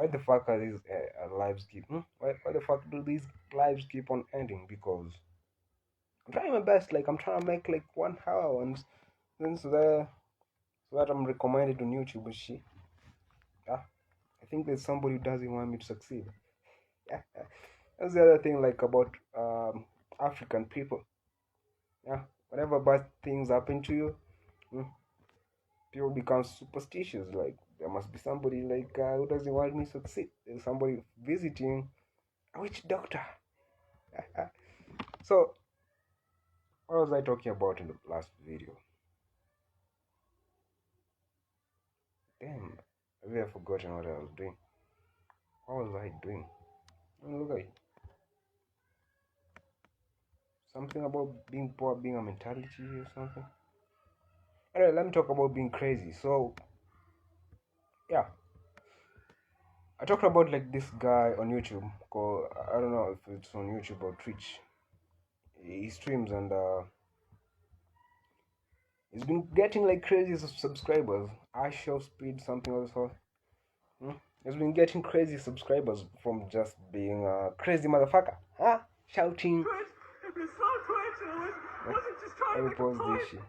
why the fuck are these lives keep? Why the fuck do these lives keep on ending? Because I'm trying my best. Like I'm trying to make like 1 hour, and then so that I'm recommended on YouTube and shit. Yeah, I think there's somebody who doesn't want me to succeed. Yeah, that's the other thing. Like about African people. Yeah, whenever bad things happen to you, mm, people become superstitious. Like there must be somebody like who doesn't want me to succeed. There's somebody visiting a witch doctor. So what was I talking about in the last video? Damn, maybe I've forgotten what I was doing. What was I doing? Look at it. Something about being poor, being a mentality or something. Anyway, let me talk about being crazy. So yeah, I talked about like this guy on YouTube called, I don't know if it's on YouTube or Twitch. He streams and he's been getting like crazy subscribers. I show speed something or so. He's been getting crazy subscribers from just being a crazy motherfucker. Huh? Shouting. Let me pause this shit.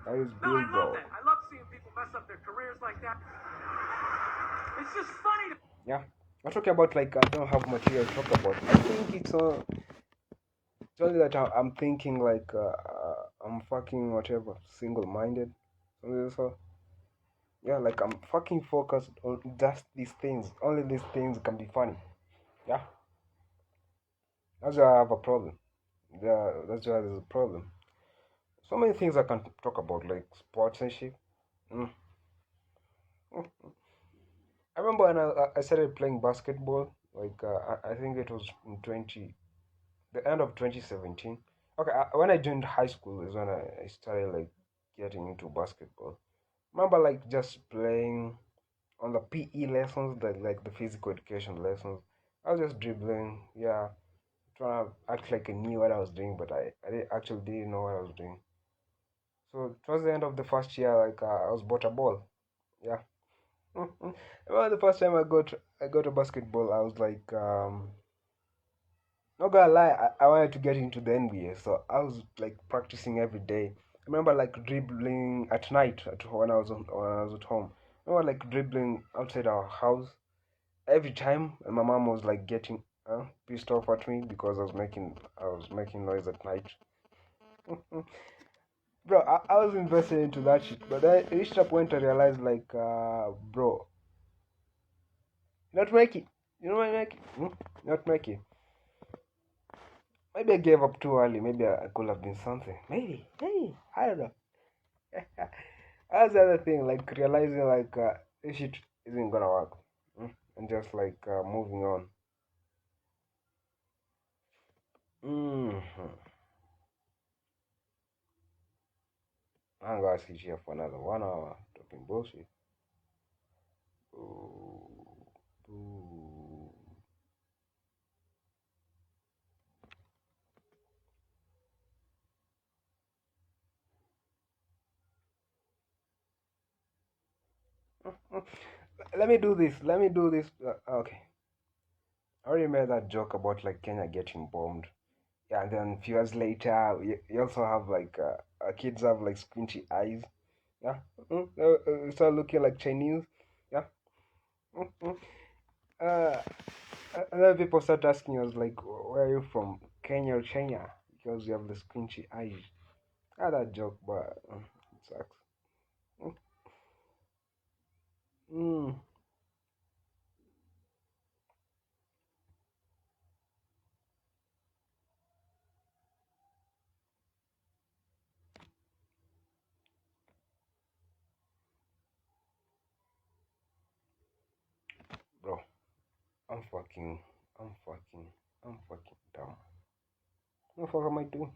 That is no, big, I love bro. that. I love seeing people mess up their careers like that. It's just funny. Yeah. I'm talking about like I don't have material to talk about. I think it's only that I'm thinking like I'm fucking whatever, single-minded. So yeah, like I'm fucking focused on just these things. Only these things can be funny. Yeah. That's why I have a problem. Yeah, that's why there's a problem. So many things I can talk about, like sports and shit. Mm. I remember when I started playing basketball. Like I think it was in the end of 2017. Okay, when I joined high school is when I started like getting into basketball. Remember like just playing on the PE lessons, like the physical education lessons. I was just dribbling, yeah, trying to act like I knew what I was doing, but actually didn't know what I was doing. So towards the end of the first year, like I was bought a ball. Yeah. Well, the first time I got a basketball, I was like, not gonna lie, I wanted to get into the NBA, so I was like practicing every day. I remember like dribbling at night when I was at home. I remember like dribbling outside our house every time, and my mom was like getting pissed off at me because I was making noise at night. Bro, I was invested into that shit, but then it reached a point I realized like, bro, not make it. You know what, make it? Not make it. Maybe I gave up too early. Maybe I could have been something. Maybe. Hey, I don't know. That's the other thing, like realizing like this shit isn't gonna work, and just like moving on. Mm-hmm. I'm gonna sit here for another 1 hour talking bullshit. Ooh. Ooh. Let me do this. Let me do this. Okay. I already made that joke about like Kenya getting bombed. Yeah, and then a few years later, you also have like kids have like squinty eyes. Yeah, start looking like Chinese. Yeah. Mm-hmm. Uh, and then people start asking us like, where are you from, Kenya or China? Because you have the squinty eyes. I had that joke, but it sucks. Mm, bro, I'm fucking, I'm fucking, I'm fucking dumb. What the fuck am I doing?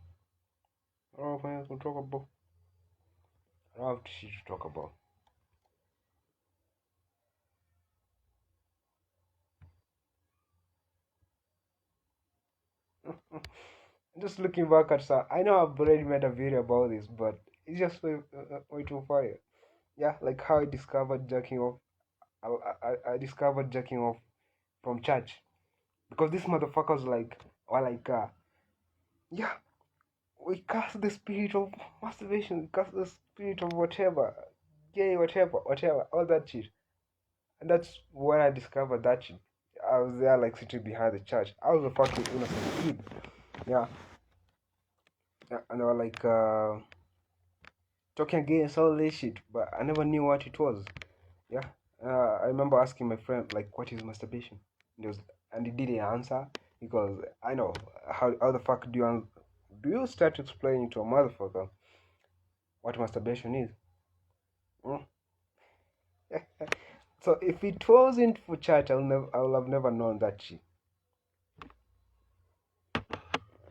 I don't know if I can talk about. I don't have shit to talk about. Just looking back at some, I know I've already made a video about this, but it's just way too far. Yeah, like how I discovered jacking off I discovered jacking off from church because these motherfuckers were yeah, we cast the spirit of masturbation, we cast the spirit of whatever, gay, whatever, all that shit. And that's when I discovered that shit. I was there like sitting behind the church. I was a fucking innocent kid. Yeah. Yeah, and they were talking against all this shit, but I never knew what it was. Yeah. I remember asking my friend like, "What is masturbation?" And he didn't answer because I know how the fuck do you start explaining to a motherfucker what masturbation is? Mm. So if it wasn't for church, I will have never known that shit.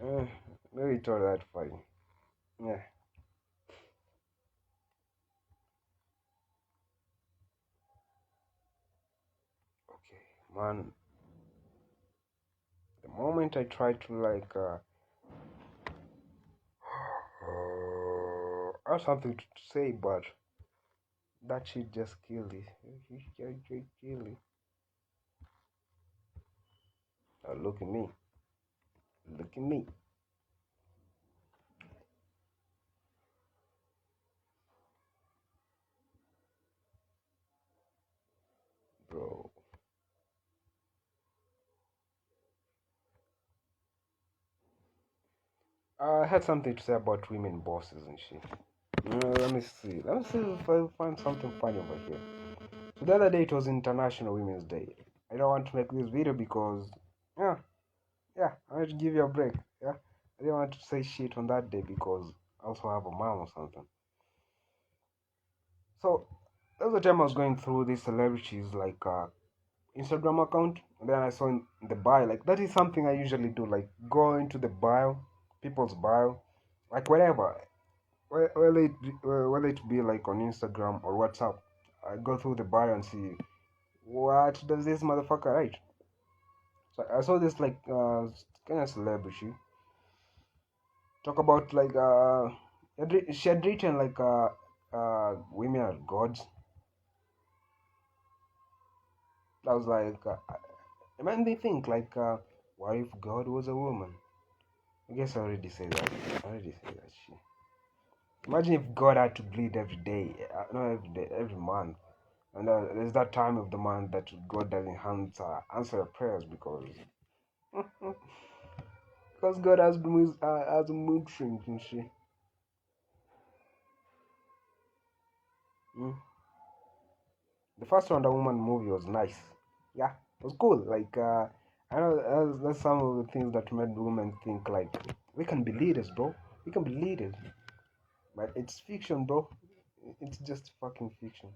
Uh, Maybe it was that fine. Yeah. Okay, man. The moment I try to I have something to say, but that shit just killed it. Killed it. Look at me. Look at me, bro. I had something to say about women bosses and shit. Let me see. Let me see if I find something funny over here. So the other day it was International Women's Day. I don't want to make this video because, yeah, I want to give you a break. Yeah, I didn't want to say shit on that day because I also have a mom or something. So there was a time I was going through these celebrities Instagram account, and then I saw in the bio, like that is something I usually do, like go into the bio, people's bio, like whatever, whether it be like on Instagram or WhatsApp. I go through the bio and see what does this motherfucker write. So I saw this kind of celebrity talk about she had written women are gods. I was it made me think what if God was a woman? I guess I already said that. I already said that shit. Imagine if God had to bleed every day, not every day, every month. And there's that time of the month that God doesn't answer your prayers because because God has mood swings and shit. Mm. The first Wonder Woman movie was nice. Yeah, it was cool. I know that's some of the things that made women think we can be leaders, bro. We can be leaders. But it's fiction, bro. It's just fucking fiction.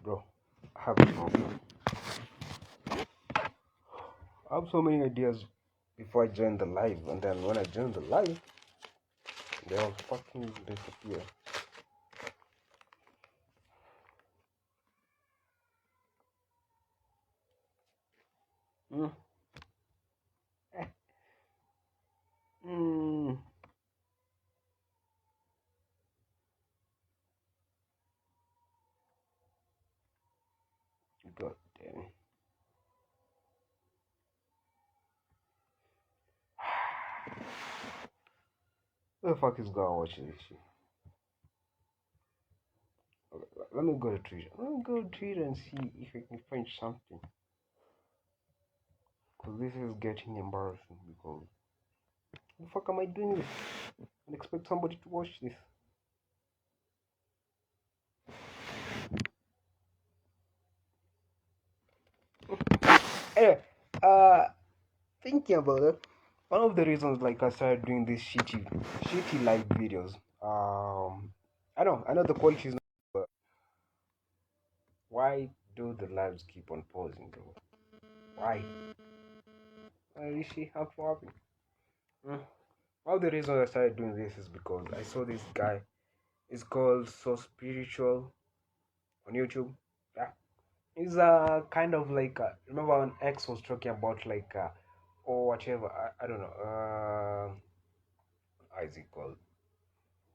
Bro, I have so many ideas before I join the live, and then when I join the live, they all fucking disappear. Mm. Mm. God damn it. Who the fuck is gonna watch this shit? Okay, let me go to Twitter. Let me go to Twitter and see if I can find something. Because this is getting embarrassing. Because the fuck am I doing this? And expect somebody to watch this. Anyway, thinking about it, one of the reasons I started doing these shitty live videos. I know the quality is not, but why do the lives keep on pausing, bro? Why? Why is she have to happen? Mm. One of the reasons I started doing this is because I saw this guy. It's called So Spiritual on YouTube. Yeah, he's kind of remember when X was talking about or whatever. I don't know. is it called,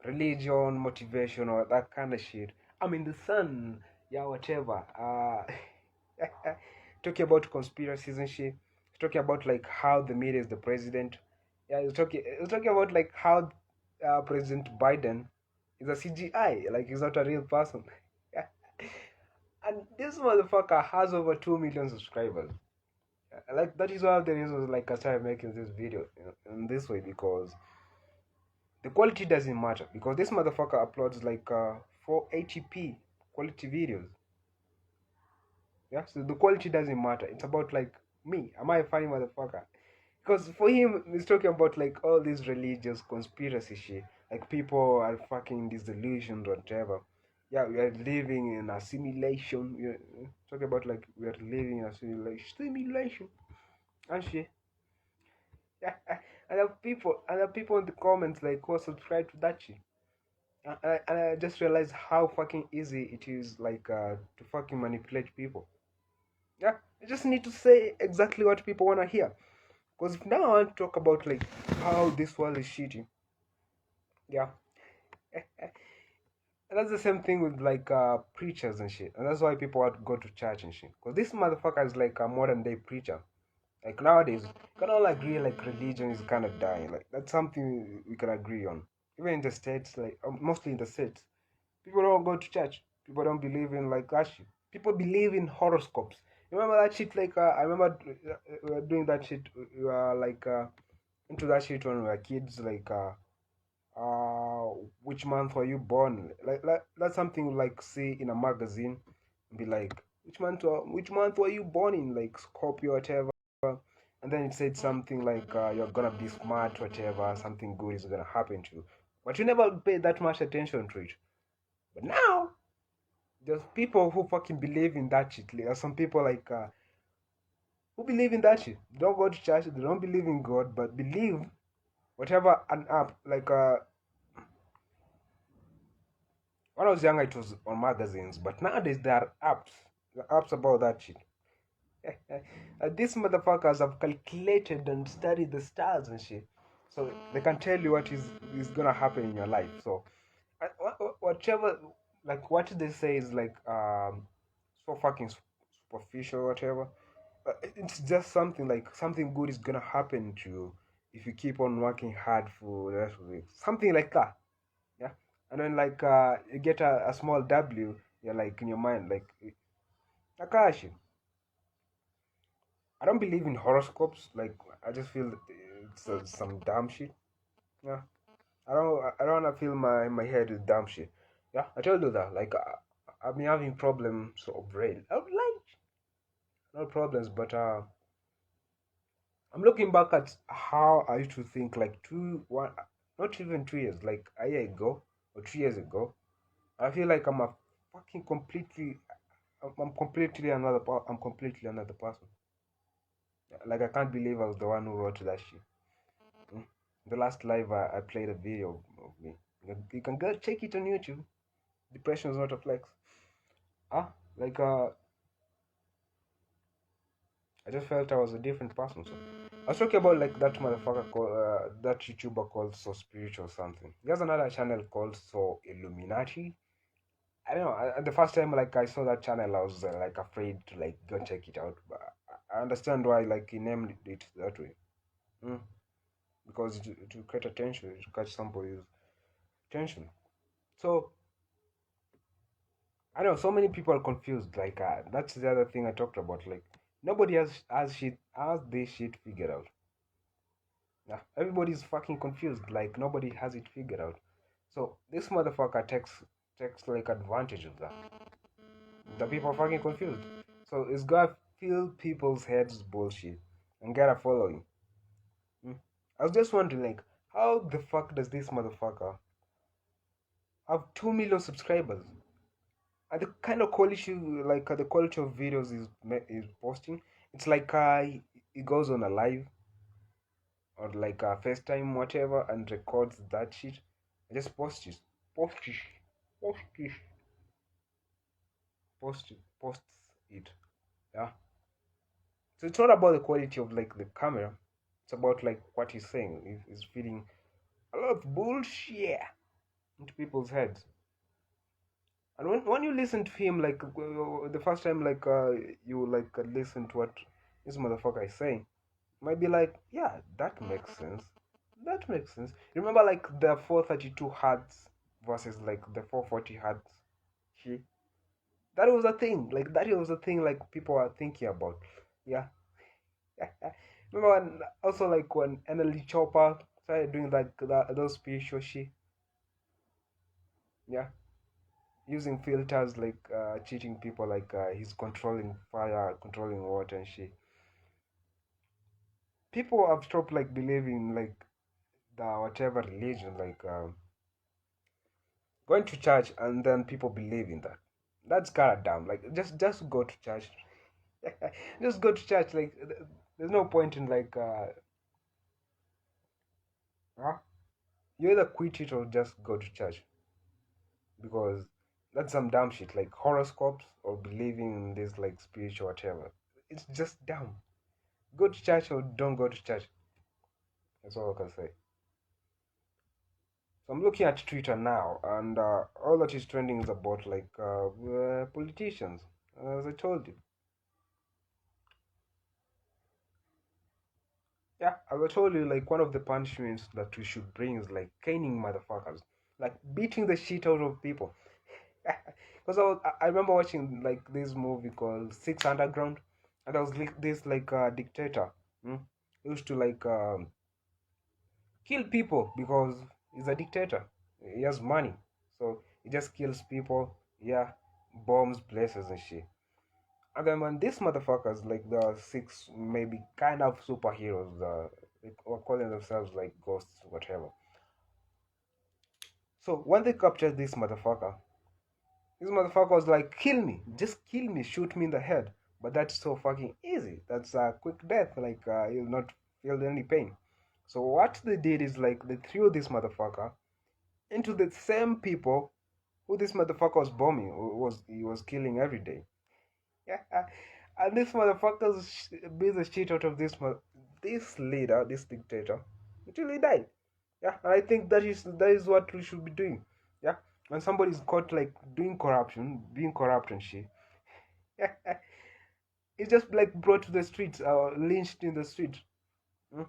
religion, motivation, or that kind of shit. I'm in the sun, yeah, whatever. Talking about conspiracies and shit. Talking about like how the media is the president. Yeah, he's talking about like how President Biden is a CGI, like he's not a real person. And this motherfucker has over 2 million subscribers. Like that is one of the reasons like I started making this video in this way, because the quality doesn't matter, because this motherfucker uploads like 480p quality videos. Yeah, so the quality doesn't matter. It's about like me. Am I a funny motherfucker? Because for him, he's talking about like all this religious conspiracy shit. Like people are fucking disillusioned or whatever. Yeah, we are living in a simulation. We're talking about like we are living in a simulation and shit. Yeah, and there are people in the comments like who subscribe to that shit. And I just realized how fucking easy it is like to fucking manipulate people. Yeah, you just need to say exactly what people want to hear. Because now I want to talk about like how this world is shitty. Yeah. And that's the same thing with like preachers and shit. And that's why people want to go to church and shit. Because this motherfucker is like a modern day preacher. Like nowadays, we can all agree like religion is kind of dying. Like that's something we can agree on. Even in the States, like mostly in the States, people don't go to church. People don't believe in like that shit. People believe in horoscopes. You remember that shit? Like I remember we were doing that shit. We were like into that shit when we were kids. Like uh, which month were you born? Like that's something like see in a magazine. Be like which month were you born in? Like Scorpio, whatever. And then it said something like you're gonna be smart, whatever. Something good is gonna happen to you. But you never paid that much attention to it. But now there's people who fucking believe in that shit. There's some people like who believe in that shit. They don't go to church. They don't believe in God, but believe whatever an app like when I was younger it was on magazines, but nowadays there are apps. There are apps about that shit. These motherfuckers have calculated and studied the stars and shit, so they can tell you what is gonna happen in your life. So whatever, like what they say is like so fucking superficial, whatever. It's just something like something good is gonna happen to you if you keep on working hard for the rest of the week. Something like that. Yeah. And then like you get a small W, you're like in your mind, like Nakashi. I don't believe in horoscopes. Like I just feel it's some dumb shit. Yeah. I don't wanna fill my head with dumb shit. Yeah, I told you that. Like I've been having problems of brain. I would like not problems, but I'm looking back at how I used to think like not even 2 years, like a year ago or 3 years ago. I feel like I'm a fucking completely, I'm completely another, I'm completely another person. Like I can't believe I was the one who wrote that shit. Mm. The last live I played a video of me. You can go check it on YouTube. Depression is not a flex. Like I just felt I was a different person. So I was talking about like that motherfucker called that YouTuber called So Spiritual something. He has another channel called So Illuminati. I don't know. The first time like I saw that channel, I was like afraid to like go check it out. But I understand why like he named it that way. Mm. Because to catch attention, to catch somebody's attention. So I know so many people are confused. Like that's the other thing I talked about. Like nobody has this shit figured out. Yeah, everybody's fucking confused. Like nobody has it figured out. So this motherfucker takes like advantage of that. The people are fucking confused. So it's gotta fill people's heads with bullshit and get a following. Hmm? I was just wondering, like, how the fuck does this motherfucker have 2 million subscribers? And the kind of quality, like the quality of videos is posting, it's like he goes on a live or like a FaceTime whatever and records that shit and just post it, post it, posts it. Yeah. So it's not about the quality of like the camera. It's about like what he's saying. He's feeling a lot of bullshit into people's heads. And when you listen to him, like the first time, like you like listen to what this motherfucker is saying, might be like, yeah, that makes sense. That makes sense. Remember, like the 432 hertz versus like the 440 hertz. She that was a thing. Like that was a thing. Like people are thinking about. Yeah. Remember when also like when NLE Choppa started doing like those spiritual shit. Yeah, using filters like cheating people like he's controlling fire, controlling water and shit. People have stopped like believing like the whatever religion like going to church and then people believe in that. That's kind of dumb. Like just go to church. Just go to church. Like there's no point in like huh? You either quit it or just go to church because that's some dumb shit like horoscopes or believing in this like spiritual whatever. It's just dumb. Go to church or don't go to church. That's all I can say. So I'm looking at Twitter now, and all that is trending is about like politicians, as I told you. Yeah, as I told you, like one of the punishments that we should bring is like caning motherfuckers, like beating the shit out of people. Because I remember watching like this movie called Six Underground, and there was like this like dictator. Hmm? He used to like kill people because he's a dictator. He has money, so he just kills people. Yeah, bombs places and shit. And then when these motherfuckers, like the six maybe kind of superheroes, they were calling themselves like ghosts, whatever. So when they captured this motherfucker was like, kill me, just kill me, shoot me in the head. But that's so fucking easy. That's a quick death. Like you'll not feel any pain. So what they did is like they threw this motherfucker into the same people who this motherfucker was bombing, he was killing every day. And this motherfucker beat the shit out of this leader, this dictator, until he died. Yeah, and I think that is what we should be doing. Yeah, when somebody's caught like doing corruption, being corrupt and shit, it's just like brought to the streets, lynched in the street. Hmm?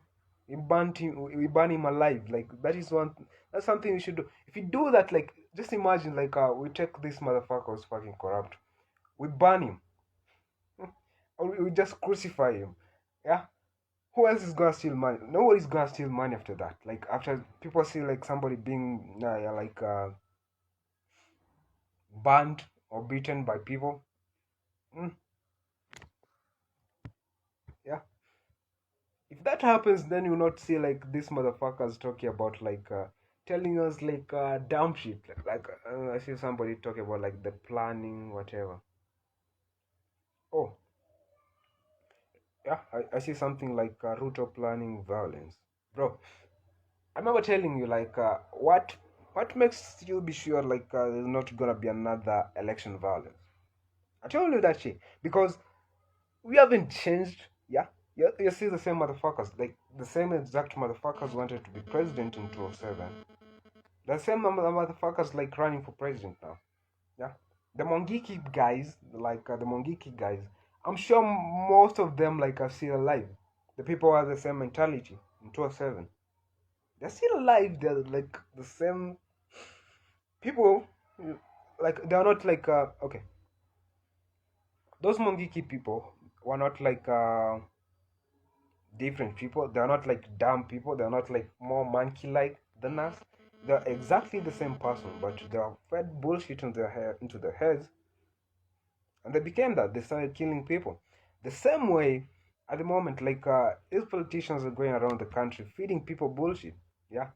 We burn him alive. Like that is one. That's something we should do. If you do that, like just imagine, like we take this motherfucker who's fucking corrupt, we burn him, or we just crucify him. Yeah. Who else is gonna steal money? Nobody's gonna steal money after that. Like after people see like somebody being yeah, like burned or beaten by people. Mm, yeah. If that happens, then you'll not see like these motherfuckers talking about like telling us like dumb shit. I see somebody talking about like the planning, whatever. Oh, yeah. I see something like root of planning violence, bro. I remember telling you like what makes you be sure like there's not gonna be another election violence. I told you that shit because we haven't changed. Yeah, you see the same motherfuckers, like the same exact motherfuckers wanted to be president in 2007. The same motherfuckers like running for president now. Yeah, the Mongiki guys, like the Mongiki guys. I'm sure most of them like are still alive. The people have the same mentality in 2007. They're still alive. They're like the same people. Like they're not like okay. Those Mongiki people were not like different people. They're not like dumb people. They're not like more monkey-like than us. They're exactly the same person, but they are fed bullshit into their heads, and they became that. They started killing people. The same way, at the moment, like these politicians are going around the country feeding people bullshit. Yeah,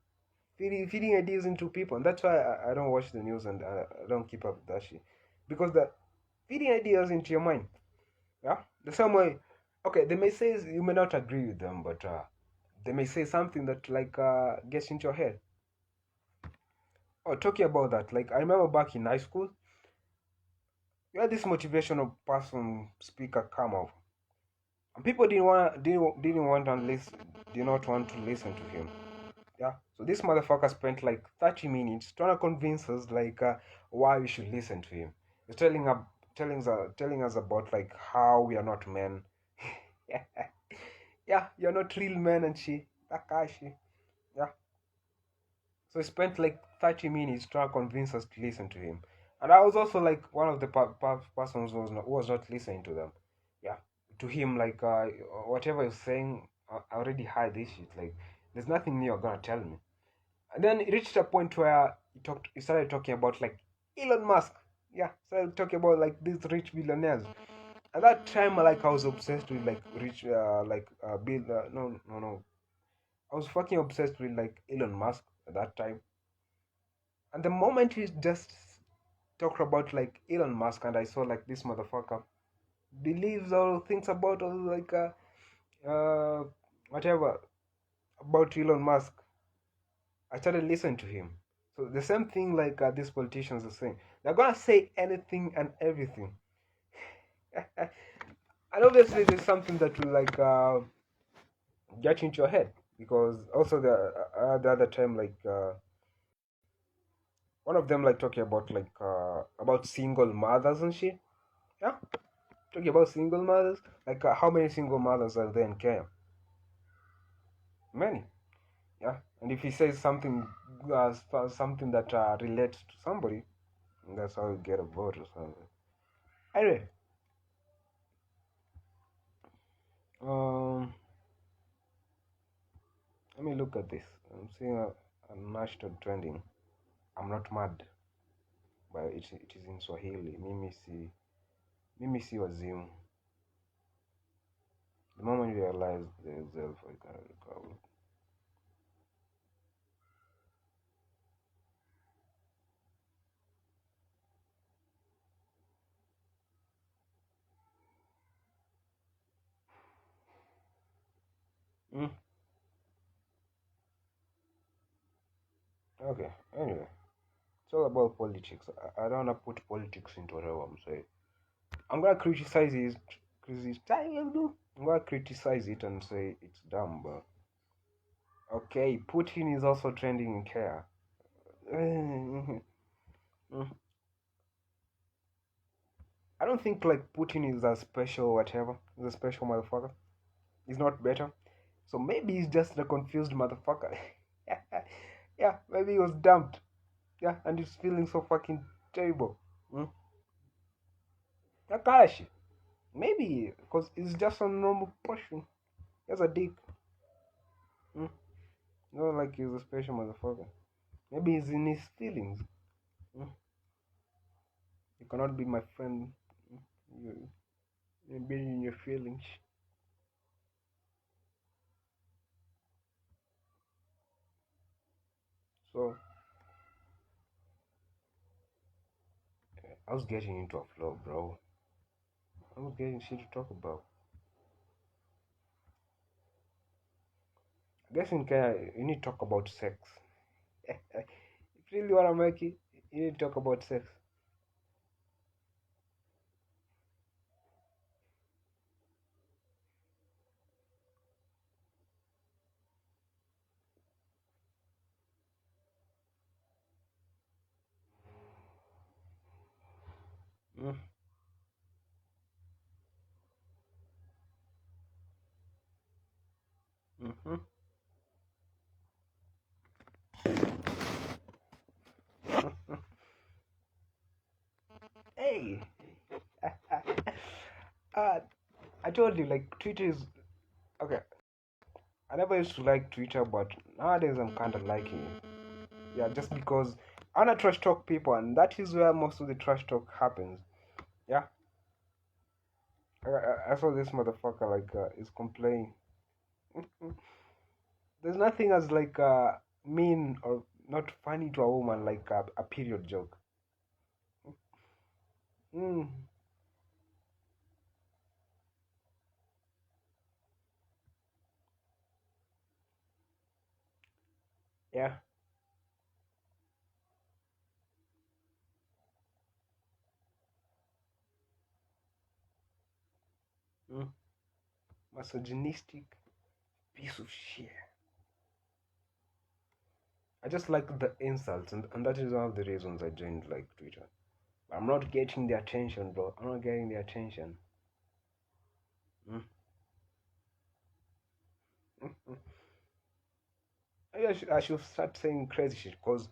feeding ideas into people, and that's why I don't watch the news and I don't keep up with that shit because the feeding ideas into your mind. Yeah, the same way. Okay, they may say you may not agree with them, but they may say something that like gets into your head. Oh, talking about that, like I remember back in high school, we had this motivational person speaker come up, and people didn't want to listen, did not want to listen to him. Yeah, So this motherfucker spent like 30 minutes trying to convince us like why we should listen to him. He's telling us about like how we are not men. Yeah, you're not real men and shit. Takashi. Yeah. So he spent like 30 minutes trying to convince us to listen to him. And I was also like one of the persons who was not listening to them. Yeah. To him, like whatever he's saying, I already heard this shit. Like, there's nothing new you're gonna tell me. And then it reached a point where he started talking about like Elon Musk. Yeah, started talking about like these rich billionaires. At that time, like I was obsessed with like rich, Bill. No. I was fucking obsessed with like Elon Musk at that time. And the moment he just talked about like Elon Musk, and I saw like this motherfucker believes or thinks about or like uh whatever about Elon Musk, I started listening to him. So the same thing like these politicians are saying. They're gonna say anything and everything. And obviously there's something that will like get into your head, because also the other time like one of them like talking about single mothers and shit. Yeah, talking about single mothers. Like how many single mothers are there in Kenya? Many. Yeah, and if he says something that relates to somebody, that's how you get a vote or something. Anyway, um, let me look at this. I'm seeing a national trending. I'm not mad, but it is in Swahili. Mimi si wazimu. The moment you realize there is self, I can recover. Mm, okay. Anyway, it's all about politics. I don't wanna put politics into whatever I'm saying. I'm gonna criticize it. I'm gonna criticize it and say it's dumb, but okay. Putin is also trending in care. I don't think like Putin is a special whatever. He's a special motherfucker. He's not better. So maybe he's just a confused motherfucker. Yeah, maybe he was dumped. Yeah, and he's feeling so fucking terrible. Mm? Takashi. Maybe because he's just a normal person. He has a dick. Mm? Not like he's a special motherfucker. Maybe he's in his feelings. Mm? You cannot be my friend. You, you're being in your feelings. So I was getting into a flow, bro. I was getting shit to talk about. I guess in Kenya, you need to talk about sex. If you really want to make it, you need to talk about sex. Mm, mm-hmm. Hey, uh, I told you, like, Twitter is okay. I never used to like Twitter, but nowadays I'm kind of liking it. Yeah, just because I wanna trash talk people, and that is where most of the trash talk happens. Yeah, I saw this motherfucker like is complaining. There's nothing as like mean or not funny to a woman like a period joke. Mm, yeah. Mm, misogynistic piece of shit. I just like the insults, and that is one of the reasons I joined like Twitter. I'm not getting the attention, bro. I'm not getting the attention. Mm. I should start saying crazy shit because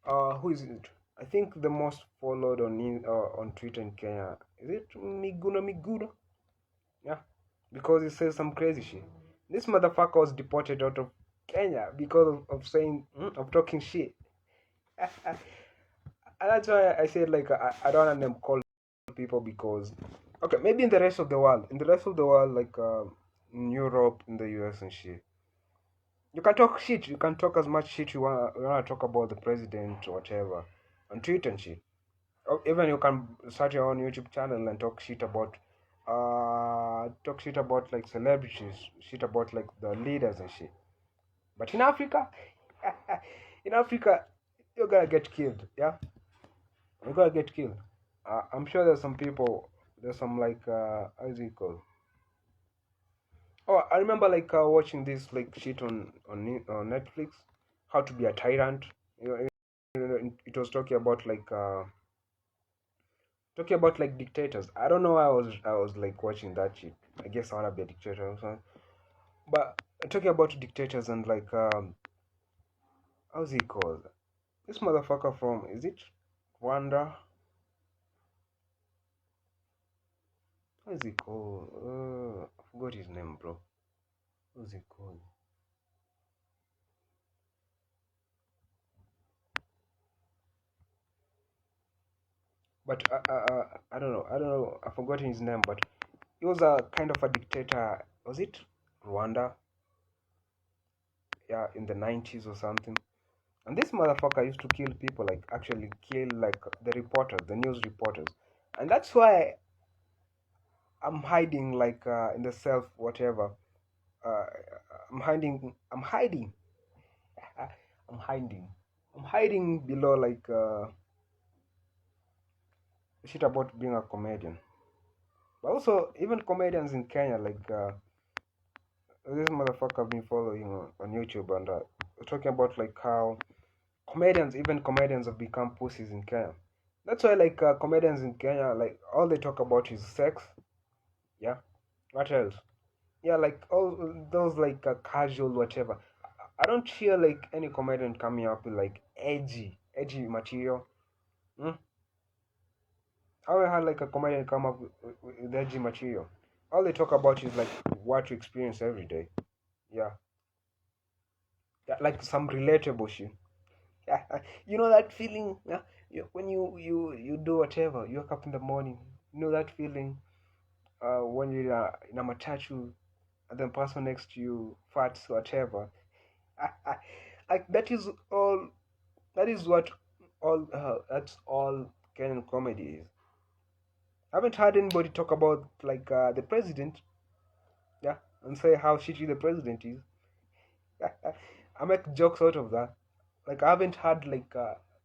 who is it? I think the most followed on Twitter in Kenya is it Miguna? Yeah, because he says some crazy shit. This motherfucker was deported out of Kenya because of saying of talking shit. And that's why I said like I don't want them call people because okay maybe in the rest of the world like in Europe, in the US and shit, you can talk shit, you can talk as much shit you want to talk about the president or whatever on Twitter and shit. Or even you can start your own YouTube channel and talk shit about like celebrities, shit about like the leaders and shit. But in Africa, in Africa, you're gonna get killed. Yeah, you're gonna get killed. I'm sure there's some like how is it called? Oh, I remember like watching this like shit on Netflix, How to Be a Tyrant. It was talking about like dictators. I don't know why I was like watching that shit. I guess I wanna be a dictator or something. But talking about dictators and like how's he called? This motherfucker from is it Rwanda? How's he called? I forgot his name, bro. How's he called? But I don't know. I don't know. I forgot his name. But he was a kind of a dictator. Was it Rwanda? Yeah, in the 90s or something. And this motherfucker used to kill people, like actually kill like the reporters, the news reporters. And that's why I'm hiding like in the self whatever. Uh, I'm hiding. I'm hiding. I'm hiding. I'm hiding below like shit about being a comedian. But also even comedians in Kenya, like this motherfucker I've been following on YouTube and talking about like how even comedians have become pussies in Kenya. That's why like comedians in Kenya, like all they talk about is sex. Yeah. What else? Yeah, like all those like casual whatever. I don't hear like any comedian coming up with like edgy material. Hmm? I haven't had like a comedian come up with edgy material. All they talk about is like what you experience every day. Yeah, yeah, like some relatable shit. Yeah, you know that feeling. Yeah, when you do whatever, you wake up in the morning. You know that feeling. When you're in a matatu and the person next to you farts whatever. Like that is all. That is what all. That's all Kenyan comedy is. I haven't heard anybody talk about like the president, yeah, and say how shitty the president is. I make jokes out of that. Like I haven't had like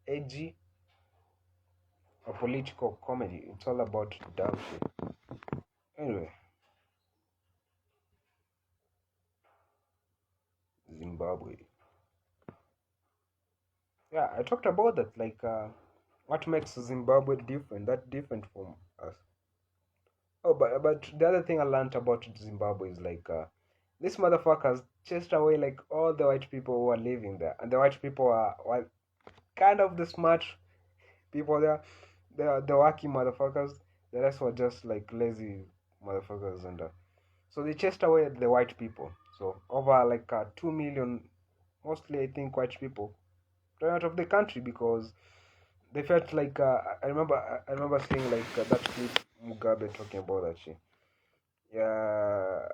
edgy or political comedy. It's all about dumb shit. Anyway, Zimbabwe. Yeah, I talked about that. Like what makes Zimbabwe different? That different from us. Oh, but the other thing I learned about Zimbabwe is like this motherfuckers chased away like all the white people who are living there, and the white people are well, kind of the smart people there. They are the working motherfuckers. The rest were just like lazy motherfuckers, and so they chased away the white people. So over like 2 million, mostly I think white people, ran out of the country because they felt like I remember seeing like that clip Mugabe talking about that shit. Yeah,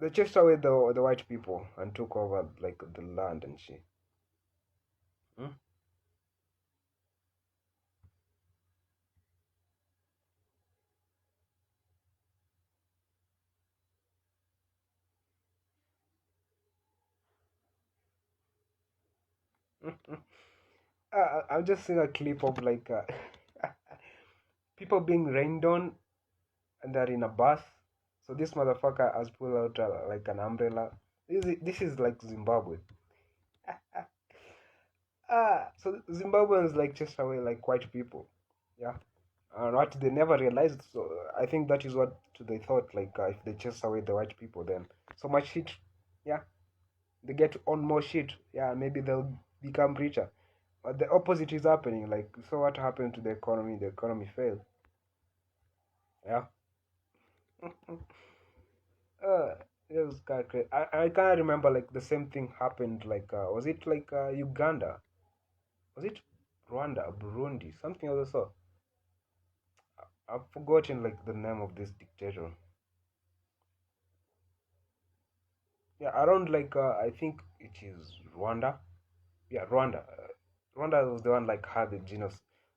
they chased away the white people and took over like the land and shit. Hmm? I'm just seeing a clip of like people being rained on and they're in a bus. So this motherfucker has pulled out like an umbrella. This is like Zimbabwe. So Zimbabweans like chase away like white people. Yeah. What they never realized. So I think that is what they thought. Like if they chase away the white people, then so much shit. Yeah, they get on more shit. Yeah, maybe they'll become richer. But the opposite is happening. Like, so what happened to the economy? The economy failed. Yeah. uh, it was kind of crazy. I can't remember like the same thing happened. Like, was it like Uganda? Was it Rwanda, Burundi, something of the sort? I've forgotten like the name of this dictator. Yeah, around like I think it is Rwanda. Yeah, Rwanda. Rwanda was the one like had the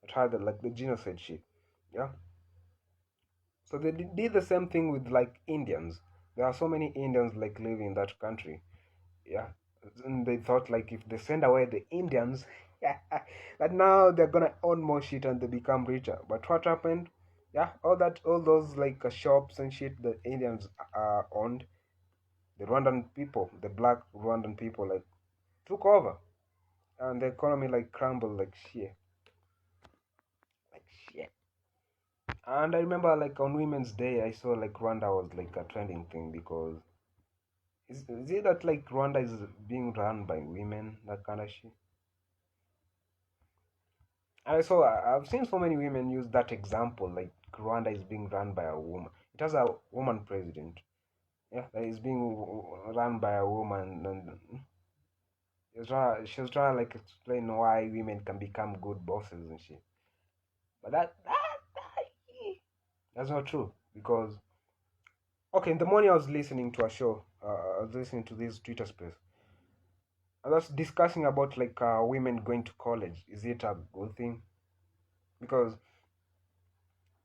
had the genocide shit. Yeah. So they did the same thing with like Indians. There are so many Indians like living in that country. Yeah. And they thought like if they send away the Indians, that now they're gonna own more shit and they become richer. But what happened? Yeah, all those like shops and shit the Indians owned, the Rwandan people, the black Rwandan people like took over, and the economy like crumbled like shit. And I remember like on Women's Day, I saw like Rwanda was like a trending thing because is it that like Rwanda is being run by women, that kind of shit? I saw I've seen so many women use that example, like Rwanda is being run by a woman. It has a woman president. Yeah, that is being run by a woman, and she was trying to like explain why women can become good bosses and shit. But that's not true because okay, in the morning I was listening to a show. I was listening to this Twitter space. I was discussing about like women going to college. Is it a good thing? Because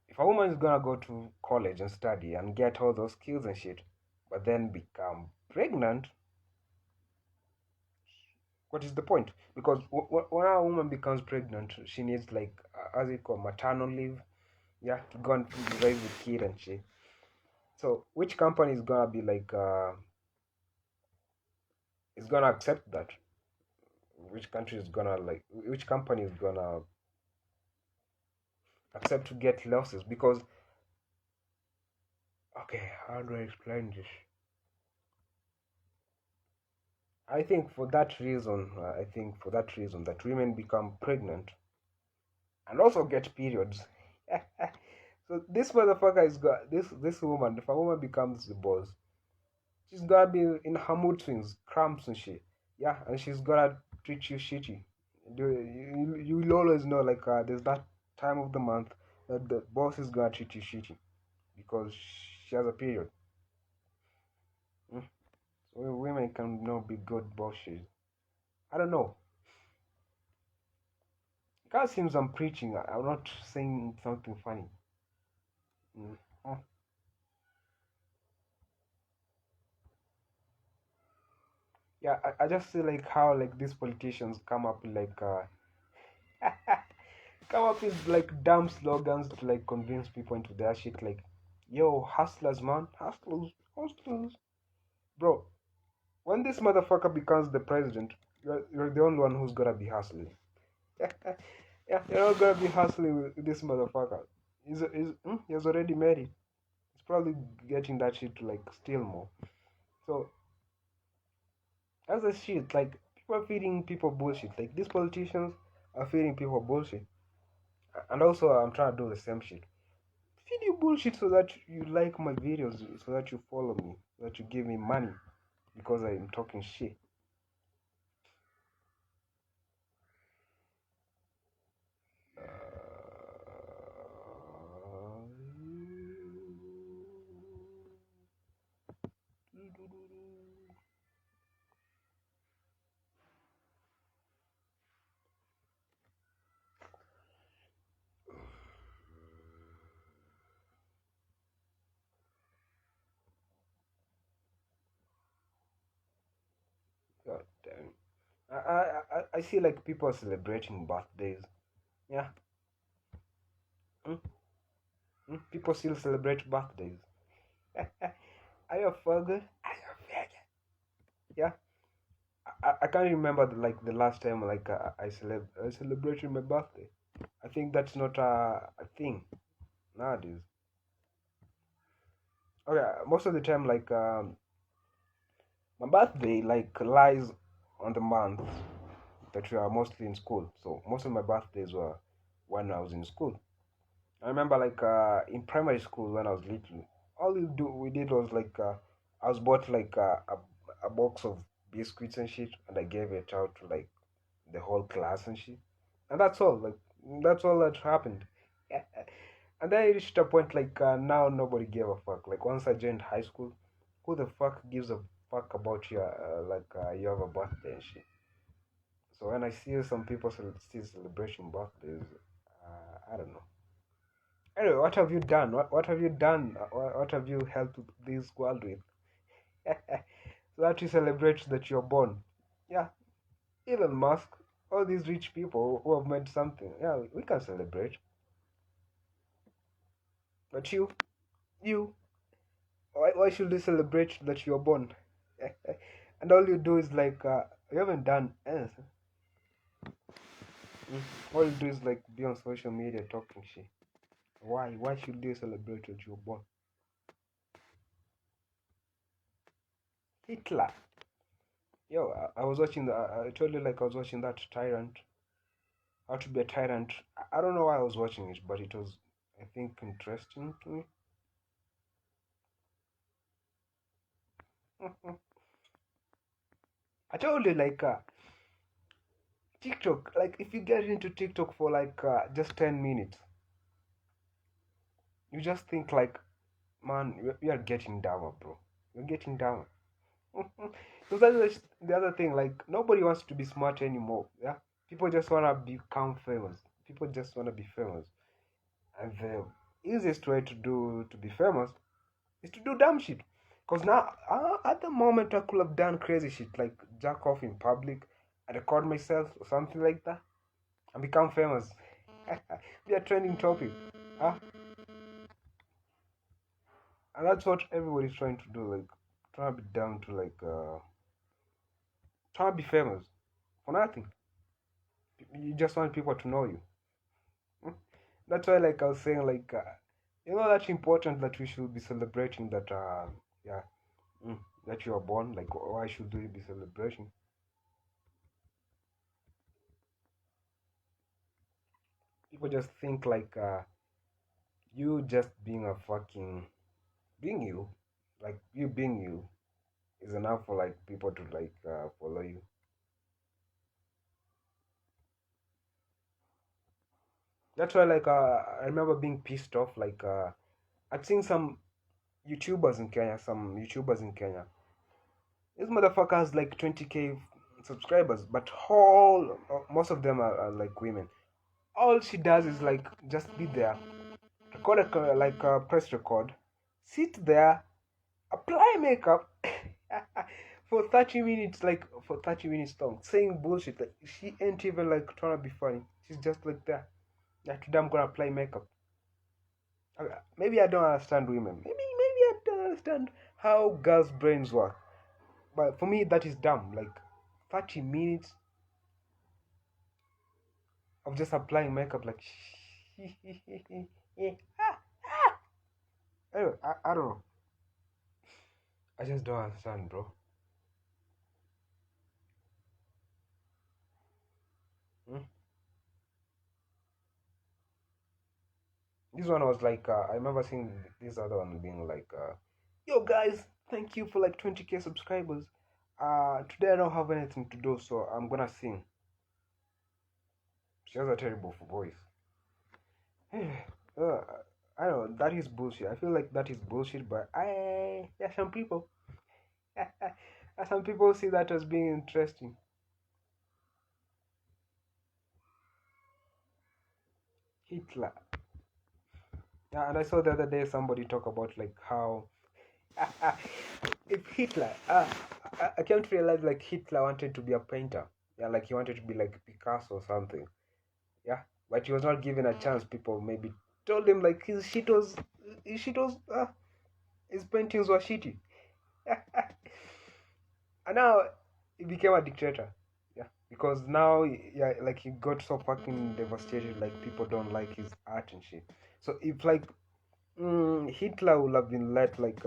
if a woman is gonna go to college and study and get all those skills and shit, but then become pregnant, what is the point? Because when a woman becomes pregnant, she needs like as it called maternal leave, yeah, to go and raise the kid and shit. So which company is gonna be like is gonna accept that? Which country is gonna like which company is gonna accept to get losses? Because okay, how do I explain this? I think for that reason that women become pregnant and also get periods. So this motherfucker is got this woman. If a woman becomes the boss, she's gonna be in her mood swings, cramps and shit. Yeah, and she's gonna treat you shitty. You will always know like there's that time of the month that the boss is gonna treat you shitty because she has a period. Mm. So women can not be good bosses. I don't know. It kind of seems I'm preaching. I'm not saying something funny. Mm. Oh. Yeah, I just feel like how like these politicians come up like come up with like dumb slogans to like convince people into their shit like, yo, hustlers man, hustlers, hustlers. Bro, when this motherfucker becomes the president, you're the only one who's gonna be hustling. Yeah, you're not gonna be hustling with this motherfucker. He's already married. He's probably getting that shit to like steal more. So that's the shit. Like people are feeding people bullshit. Like these politicians are feeding people bullshit. And also I'm trying to do the same shit. Feed you bullshit so that you like my videos, so that you follow me, so that you give me money because I'm talking shit. God damn. I see like people celebrating birthdays. Yeah. Mm, people still celebrate birthdays. Are you a fugger? Are you a faggot? Yeah. I can't remember the last time I celebrated my birthday. I think that's not a thing nowadays. Okay, most of the time my birthday lies on the month that we are mostly in school. So most of my birthdays were when I was in school. I remember in primary school when I was little, all we did was I was bought a box of biscuits and shit, and I gave it out to the whole class and shit, and that's all. That's all that happened. And then I reached a point now nobody gave a fuck. Like once I joined high school, who the fuck gives a fuck about your you have a birthday and shit. So when I see some people still celebrating birthdays, I don't know. Anyway, what have you done? What have you done? What have you helped this world with? So that you celebrate that you're born. Yeah, Elon Musk, all these rich people who have made something. Yeah, we can celebrate. But you, why should we celebrate that you're born? And all you do is you haven't done anything. All you do is be on social media talking shit. Why? Why should they celebrate that you're born? Hitler. Yo, I was watching I told you I was watching that Tyrant. How to be a tyrant. I don't know why I was watching it, but it was, I think, interesting to me. I told you TikTok. If you get into TikTok for just 10 minutes, you just think man, we are getting down, bro. We're getting down. So that's the other thing. Nobody wants to be smart anymore. Yeah, people just wanna become famous. People just wanna be famous, and the easiest way to be famous is to do dumb shit. Cause now, at the moment, I could have done crazy shit like jack off in public, and record myself or something like that, and become famous. Be a trending topic, huh? And that's what everybody's trying to do. Trying to be down to trying to be famous for nothing. You just want people to know you. That's why, I was saying, that's important that we should be celebrating that. Yeah, that you are born. Why should we be celebrating? People just think you just being a fucking being you, you being you is enough for people to follow you. That's why I remember being pissed off I'd seen some YouTubers in Kenya. This motherfucker has 20k subscribers, but most of them are women. All she does is just be there, record press record, sit there, apply makeup for 30 minutes, for 30 minutes long, saying bullshit. She ain't even trying to be funny. She's just there. Today I'm gonna apply makeup. Maybe I don't understand women. Maybe I don't understand how girls' brains work. But for me, that is dumb. 30 minutes of just applying makeup, anyway, I don't know. I just don't understand, bro. Hmm? This one was I remember seeing this other one being yo guys, thank you for 20k subscribers. Today I don't have anything to do, so I'm gonna sing. She has a terrible voice. I don't know, that is bullshit. I feel like that is bullshit, but some people, some people see that as being interesting. Hitler. Yeah, and I saw the other day somebody talk about how if Hitler, I came to realize Hitler wanted to be a painter. Yeah, he wanted to be Picasso or something. Yeah, but he was not given a chance. People maybe told him his shit was, his paintings were shitty. And now he became a dictator. Yeah, because now, yeah, like he got so fucking devastated. Like people don't like his art and shit. So if like Hitler would have been let like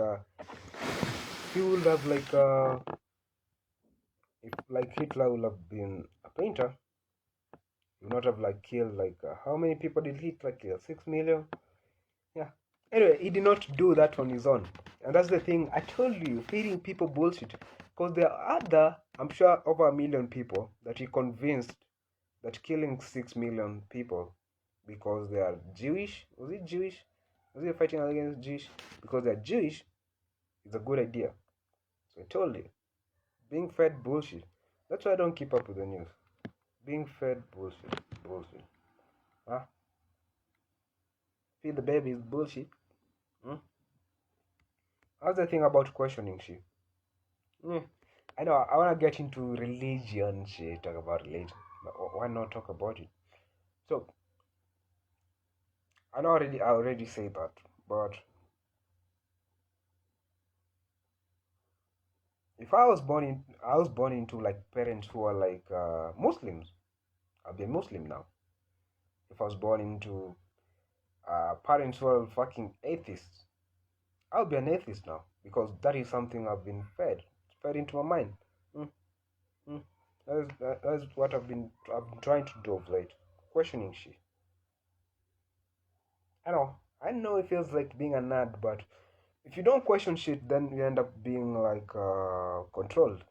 he would have like if like Hitler would have been a painter, he would not have like killed like how many people did Hitler kill? 6 million. Yeah. Anyway, he did not do that on his own. And that's the thing. I told you, feeding people bullshit. Because there are other, I'm sure, over 1 million people that he convinced that killing 6 million people because they are Jewish. Was it Jewish? Was he fighting against Jewish? Because they're Jewish is a good idea. So I told you, being fed bullshit. That's why I don't keep up with the news. Being fed bullshit. Bullshit. Huh? Feed the babies bullshit. Hmm? How's the thing about questioning shit? I know I wanna get into religion shit, talk about religion. But why not talk about it? So I already say that, but if I was born into like parents who are like Muslims. I'll be a Muslim now. If I was born into parents who are fucking atheists, I'll be an atheist now because that is something I've been fed into my mind. Mm, mm. That is what I've been trying to do of late, questioning shit. I know it feels like being a nerd, but if you don't question shit, then you end up being like controlled.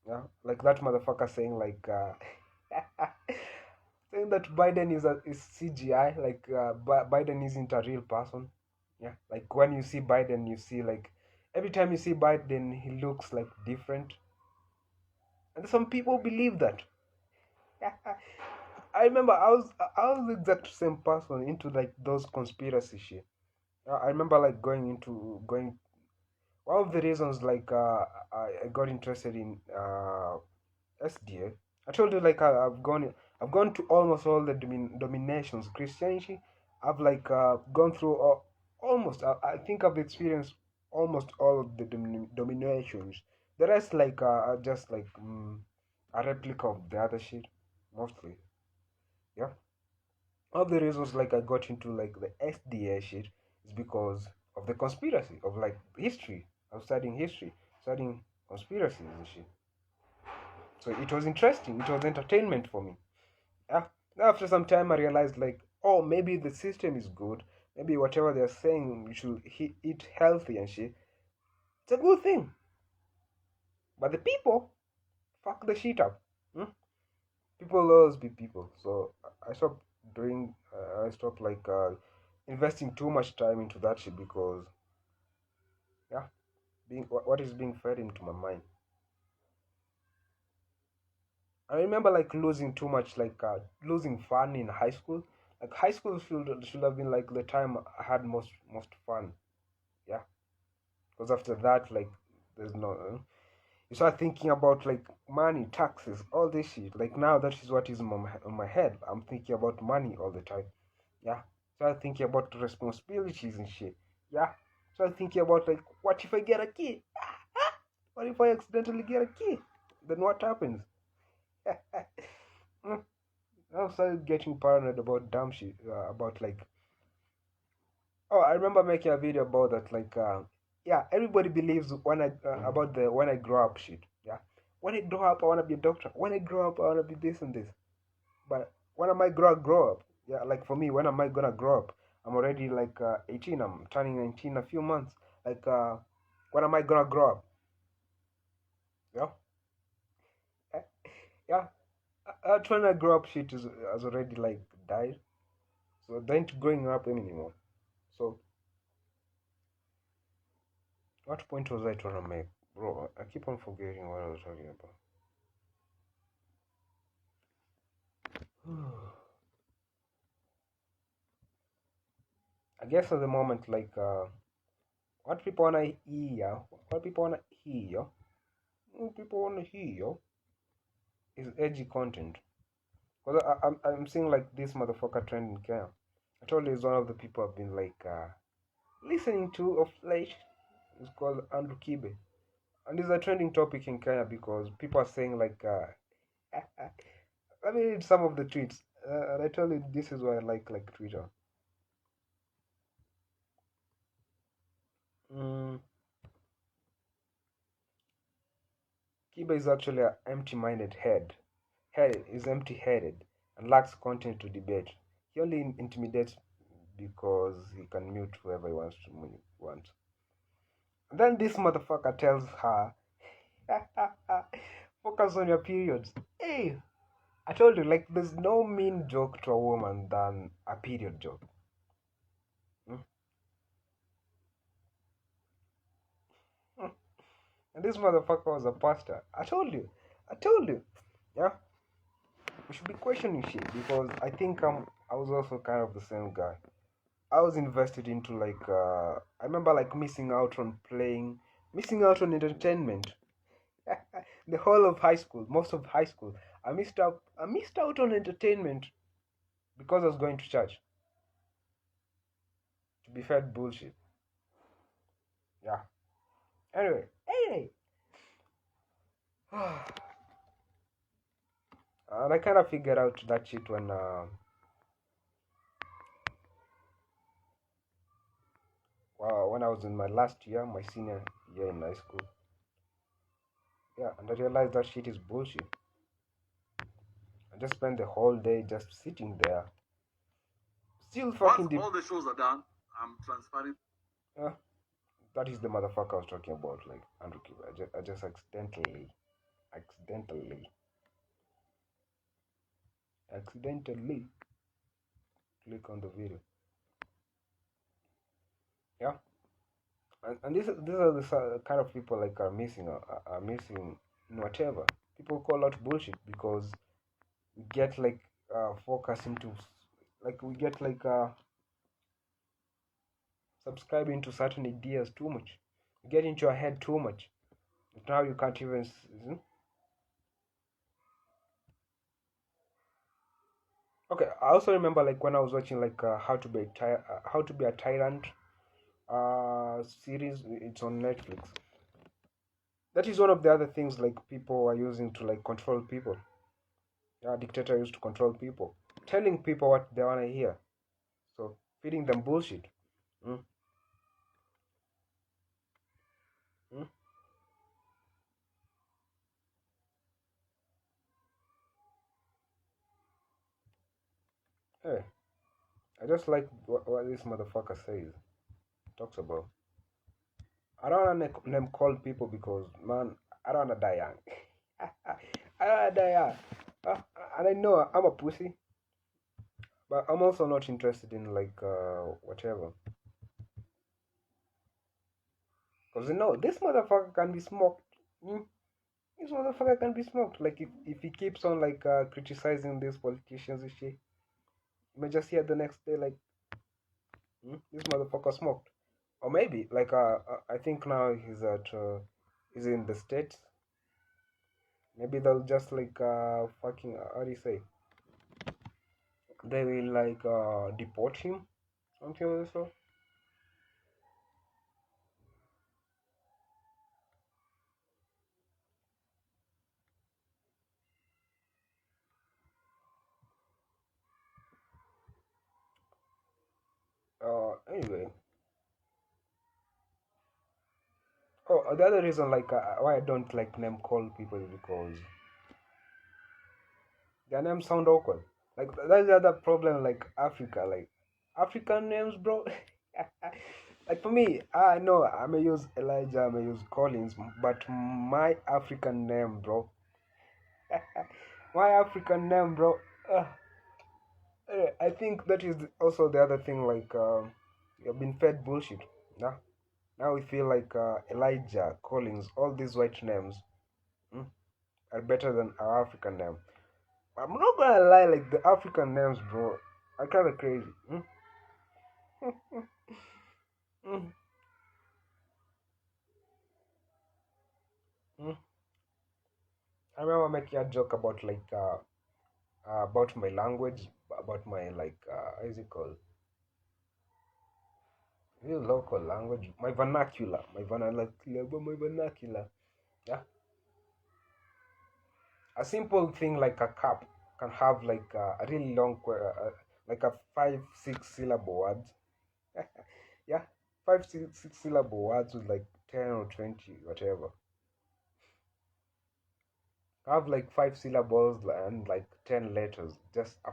Yeah, like that motherfucker saying like saying that Biden is CGI, like Biden isn't a real person. Yeah, like when you see Biden, you see like every time you see Biden, he looks like different, and some people believe that. I remember I was the exact same person into like those conspiracy shit. I remember like going one of the reasons like I got interested in SDA. I told you like I've gone to almost all the dominations Christianity. I've like gone through almost I think I've experienced almost all of the dominations. The rest like are just like a replica of the other shit mostly. Yeah. One of the reasons like I got into like the SDA shit is because of the conspiracy of like history. I was studying history, studying conspiracies and shit. So it was interesting. It was entertainment for me. Yeah. After some time, I realized like, oh, maybe the system is good. Maybe whatever they're saying, we should eat healthy and shit. It's a good thing. But the people fuck the shit up. Hmm? People always be people. So I stopped doing. I stopped like investing too much time into that shit because yeah, being what is being fed into my mind. I remember like losing too much, like losing fun in high school. Like high school should have been like the time I had most fun. Yeah, because after that, like there's no. You start thinking about like money, taxes, all this shit. Like now, that is what is on my head. I'm thinking about money all the time. Yeah, start thinking about responsibilities and shit. Yeah, start thinking about like what if I get a kid? What if I accidentally get a kid? Then what happens? Mm, I started getting paranoid about dumb shit. About like, oh, I remember making a video about that. Like, yeah, everybody believes about the when I grow up shit. Yeah, when I grow up, I wanna be a doctor. When I grow up, I wanna be this and this. But when am I grow up? Yeah, like for me, when am I gonna grow up? I'm already like 18. I'm turning 19 in a few months. Like, when am I gonna grow up? Yeah, Eh, yeah. When I grow up, shit has already like died. So they ain't growing up anymore. So what point was I trying to make? Bro, I keep on forgetting what I was talking about. I guess at the moment, like, what people wanna hear, what people wanna hear, what people wanna hear is edgy content. Because I'm seeing like this motherfucker trend in Kenya. I told you he's one of the people I've been like listening to of late. It's called Andrew Kibe. And it's a trending topic in Kenya because people are saying like, let me read some of the tweets. And I tell you, this is why I like Twitter. Mm, Kiba is actually an empty-minded head. Head is empty-headed and lacks content to debate. He only intimidates because he can mute whoever he wants to want. And then this motherfucker tells her, focus on your periods. Hey, I told you, like, there's no mean joke to a woman than a period joke. Mm? And this motherfucker was a pastor. I told you. Yeah, we should be questioning shit because I think I was also kind of the same guy. I was invested into like I remember like missing out on entertainment. The whole of high school, most of high school, I missed out on entertainment because I was going to church to be fed bullshit. Yeah. Anyway. And I kind of figured out that shit when I was in my last year, my senior year in high school. Yeah, and I realized that shit is bullshit. I just spent the whole day just sitting there, still fucking Once all the shows are done, I'm transferring. Yeah, that is the motherfucker I was talking about, like Andrew Kiba. I just accidentally click on the video. Yeah, and these are the kind of people like are missing whatever people call out bullshit because we get like focus into like we get like subscribing to certain ideas too much. You get into your head too much. Now you can't even. Okay, I also remember like when I was watching like how to be a tyrant series. It's on Netflix. That is one of the other things like people are using to like control people. Yeah, dictator used to control people, telling people what they wanna hear. So feeding them bullshit. Mm? Mm? Hey, I just like what this motherfucker says. Talks about. I don't wanna name call people because man, I don't wanna die young. I don't wanna die young. Uh, and I know I'm a pussy, but I'm also not interested in like whatever. Cause you know this motherfucker can be smoked. Mm? This motherfucker can be smoked. Like if he keeps on like criticizing these politicians and shit, you may just hear the next day like this motherfucker smoked. Or maybe like I think now he's in the States. Maybe they'll just like fucking how do you say? They will like deport him, something like that. Anyway. Oh, the other reason like why I don't like name call people is because their names sound awkward. Like that's the other problem. Like Africa, like African names, bro. Like for me, I know I may use Elijah, I may use Collins, but my African name, bro. My African name, bro. I think that is also the other thing. Like you've been fed bullshit. Nah? Now we feel like Elijah, Collins, all these white names mm, are better than our African name. I'm not gonna lie, like the African names, bro, are kind of crazy. Mm, mm. I remember making a joke about like about my language, about my like how is it called? Real local language, my vernacular, my vernacular. Yeah, a simple thing like a cup can have like a really long, like a 5 6 syllable words. Yeah, 5 6 syllable words with like 10 or 20 whatever. Have like 5 syllables and like 10 letters. Just a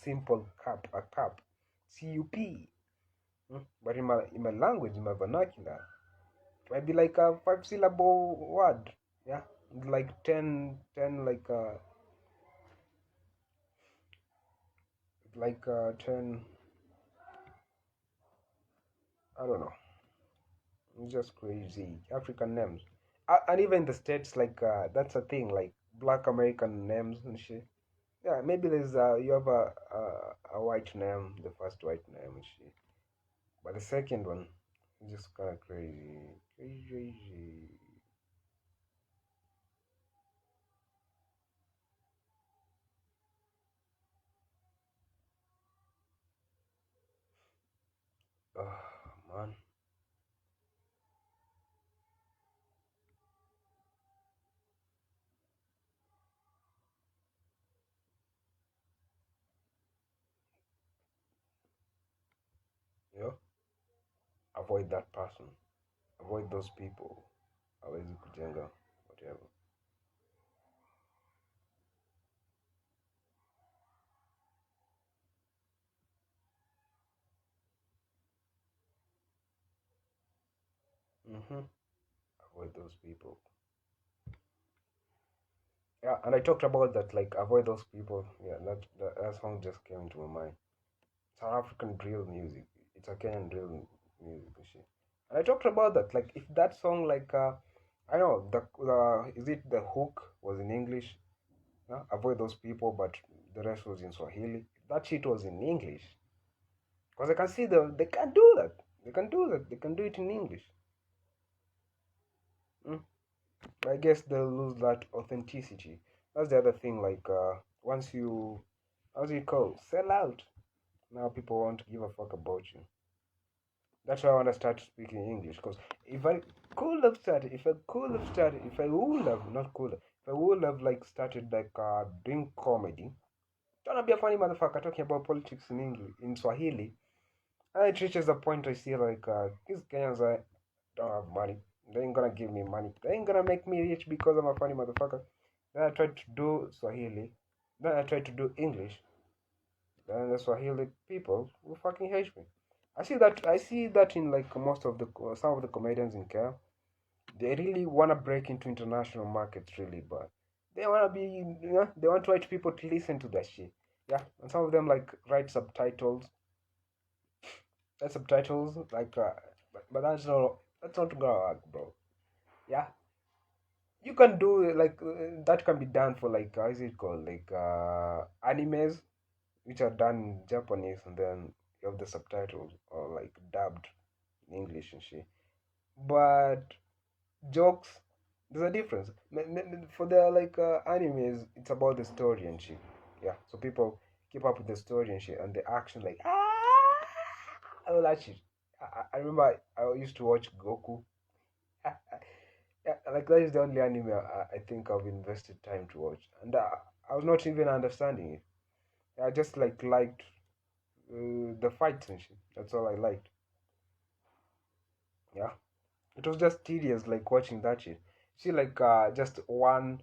simple cup, a cup, cup. But in my language, in my vernacular, it might be like a 5 syllable word. Yeah, like 10 ten. I don't know. It's just crazy. African names, and even the states like that's a thing like Black American names and shit. Yeah, maybe there's you have a white name, the first white name and shit, but the second one is just kind of crazy, crazy, crazy. Oh man, you know, avoid that person, avoid those people. Hawezi kujenga whatever. Mm-hmm. Avoid those people. Yeah, and I talked about that, like avoid those people. Yeah, that song just came into my mind. South African drill music. It's a Kenyan drill music and shit. And I talked about that. Like if that song, like I know the is it the hook was in English? Avoid those people, but the rest was in Swahili. If that shit was in English, because I can see they can do that. They can do that. They can do it in English. Mm. I guess they'll lose that authenticity. That's the other thing. Like once you, how's it called? Sell out. Now people won't give a fuck about you. That's why I want to start speaking English. Because if I would have, not cool, if I would have like started like doing comedy, don't be a funny motherfucker talking about politics in English, in Swahili. And it reaches a point I see like these Kenyans don't have money. They ain't gonna give me money. They ain't gonna make me rich because I'm a funny motherfucker. Then I tried to do Swahili. Then I tried to do English. Then the Swahili people will fucking hate me. I see that in like most of the some of the comedians in Kenya. They really wanna break into international markets really bad. They wanna be, they want white people to listen to that shit. Yeah, and some of them like write subtitles. Write subtitles like, but that's not gonna work, bro. Yeah, you can do like that can be done for like how is it called like animes which are done in Japanese, and then you have the subtitles or like dubbed in English and shit. But jokes, there's a difference. For the like animes, it's about the story and shit. Yeah, so people keep up with the story and shit, and the action like all that shit. I remember I used to watch Goku. Yeah, like that is the only anime I think I've invested time to watch, and I was not even understanding it. I just like liked the fights and shit. That's all I liked. Yeah, it was just tedious, like watching that shit. See, like just one,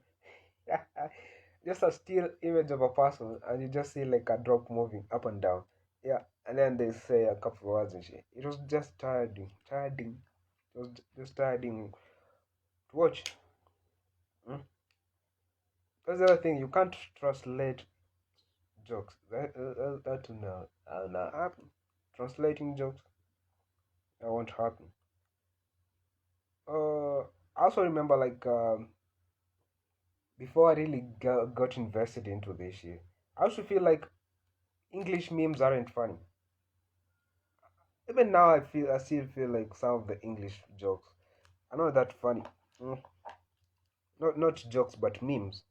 just a still image of a person, and you just see like a drop moving up and down. Yeah, and then they say a couple of words and shit. It was just tiring, tiring. It was just tiring to watch. Mm? That's the other thing. You can't translate jokes. That will not happen. Translating jokes, that won't happen. I also remember like before I really got invested into this shit, I also feel like English memes aren't funny. Even now, I still feel like some of the English jokes are not that funny. Mm, not jokes, but memes.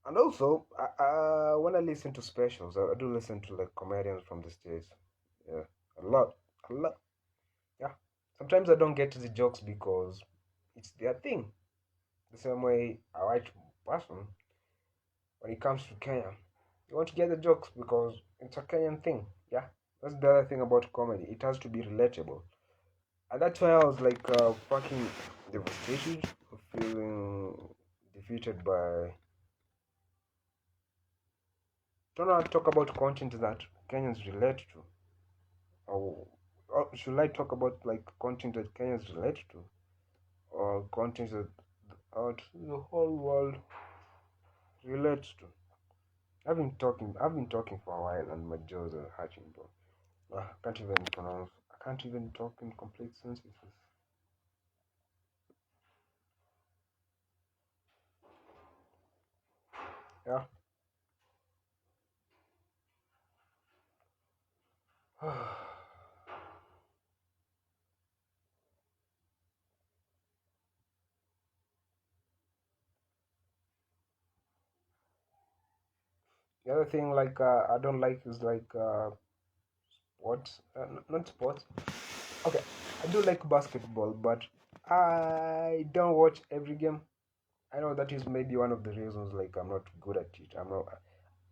And also, when I listen to specials, I do listen to like comedians from the States. Yeah, a lot, a lot. Yeah. Sometimes I don't get to the jokes because it's their thing. the same way a white person, when it comes to Kenya, you want to get the jokes because it's a Kenyan thing. Yeah, that's the other thing about comedy. It has to be relatable, and that's why I was like fucking devastated, feeling defeated by. Don't know how to talk about content that Kenyans relate to, or should I talk about like content that Kenyans relate to, or content that the whole world relates to? I've been talking for a while, and my jaws are hurting, bro. I can't even pronounce. I can't even talk in complete sentences. Yeah. The other thing, like, I don't like is like sports. Not sports. Okay, I do like basketball, but I don't watch every game. I know that is maybe one of the reasons. Like, I'm not good at it. I'm not.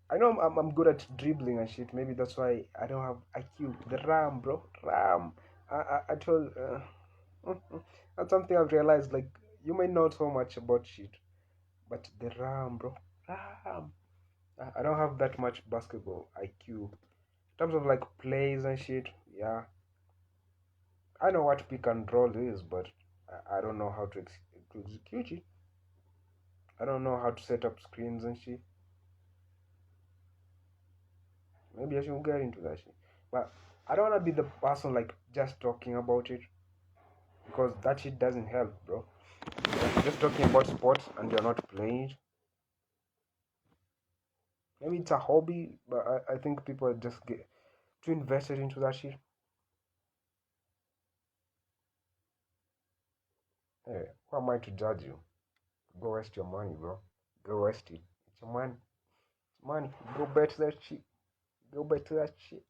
I know I'm good at dribbling and shit. Maybe that's why I don't have IQ. The RAM, bro, RAM. I told. That's something I've realized. Like, you may know so much about shit, but the RAM, bro, RAM. I don't have that much basketball IQ. In terms of like plays and shit, yeah, I know what pick and roll is, but I don't know how to execute it. I don't know how to set up screens and shit. Maybe I should get into that shit. But I don't wanna be the person like just talking about it, because that shit doesn't help, bro. Like, just talking about sports and you're not playing it. Maybe it's a hobby, but I think people just get too invested into that shit. Hey, who am I to judge you? Go waste your money, bro. Go waste it. It's your money. It's money. Go bet that shit. Go bet that shit.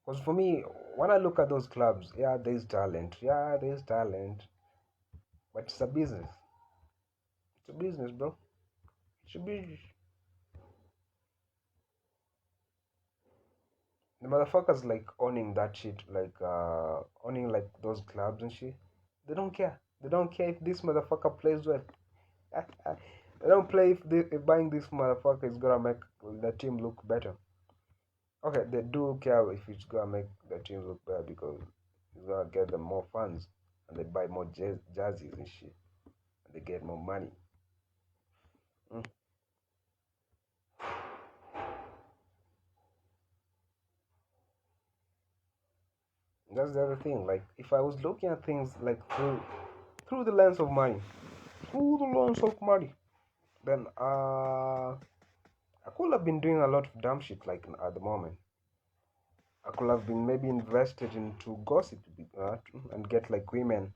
Because for me, when I look at those clubs, yeah, there's talent. Yeah, there's talent. But it's a business. It's a business, bro. It should be. The motherfuckers like owning that shit, like owning like those clubs and shit. They don't care. They don't care if this motherfucker plays well. They don't play if buying this motherfucker is gonna make the team look better. Okay, they do care if it's gonna make the team look better because it's gonna get them more fans and they buy more jerseys and shit and they get more money. Mm. That's the other thing. Like, if I was looking at things like through the lens of money, through the lens of money, then I could have been doing a lot of dumb shit like at the moment. I could have been maybe invested into gossip and get women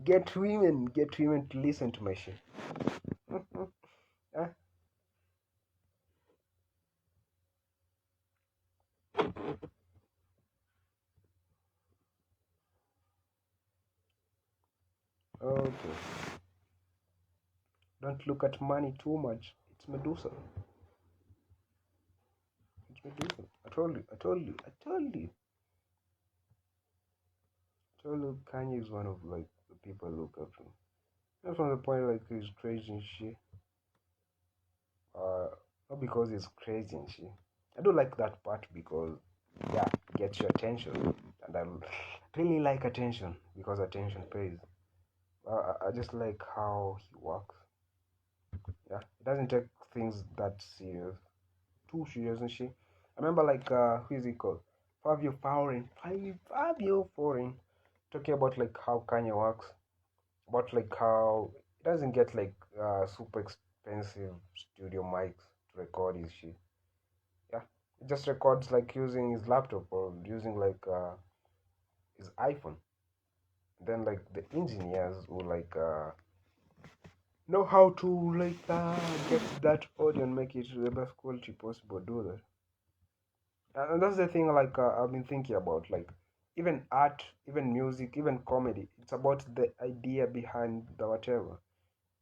to listen to my shit. uh, okay, don't look at money too much. It's Medusa. It's Medusa. I told you. I told you. I told you. I told you. Kanye is one of like the people I look up to. Not from the point like he's crazy and shit. Uh, not because he's crazy and shit. I do like that part because yeah, it gets your attention, and I really like attention because attention pays. I just like how he works. Yeah, he doesn't take things that serious, too serious and shit. I remember like who is he called? Fabio Foreign, talking about like how Kanye works, about like how he doesn't get like super expensive studio mics to record his shit. Yeah, he just records like using his laptop or using like his iPhone. Then like the engineers who like know how to like get that audio and make it the best quality possible. Do that, and that's the thing. Like I've been thinking about like even art, even music, even comedy. It's about the idea behind the whatever.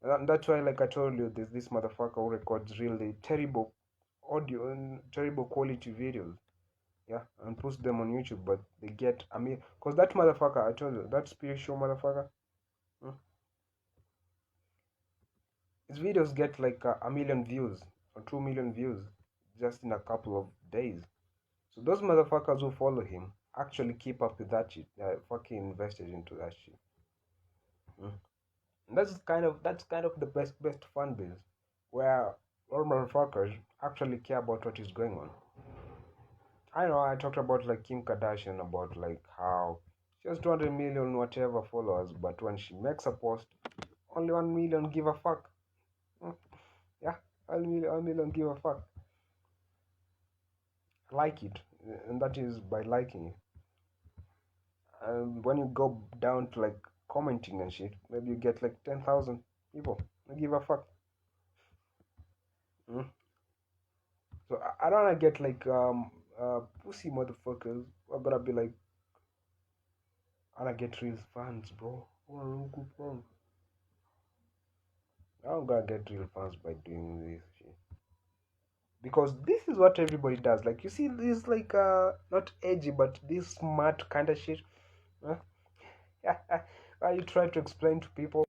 And that's why, like I told you, there's this motherfucker who records really terrible audio and terrible quality videos. Yeah, and puts them on YouTube, but they get, I mean, because that motherfucker, I told you, that spiritual motherfucker, hmm, his videos get like a million views or 2 million views just in a couple of days. So those motherfuckers who follow him actually keep up with that shit. Fucking invested into that shit. Mm. And that's kind of the best fan base, where all motherfuckers actually care about what is going on. I know I talked about like Kim Kardashian, about like how she has 200 million whatever followers, but when she makes a post, only 1 million give a fuck. Mm. Yeah, 1 million give a fuck. Like it, and that is by liking it. And when you go down to like commenting and shit, maybe you get like 10,000 people. They give a fuck. Mm. So I don't wanna get like pussy motherfuckers. I'm gonna be like, I wanna get real fans, bro. I wanna look good fans. I'm gonna get real fans by doing this shit. Because this is what everybody does. Like you see this like not edgy but this smart kind of shit. Huh? You try to explain to people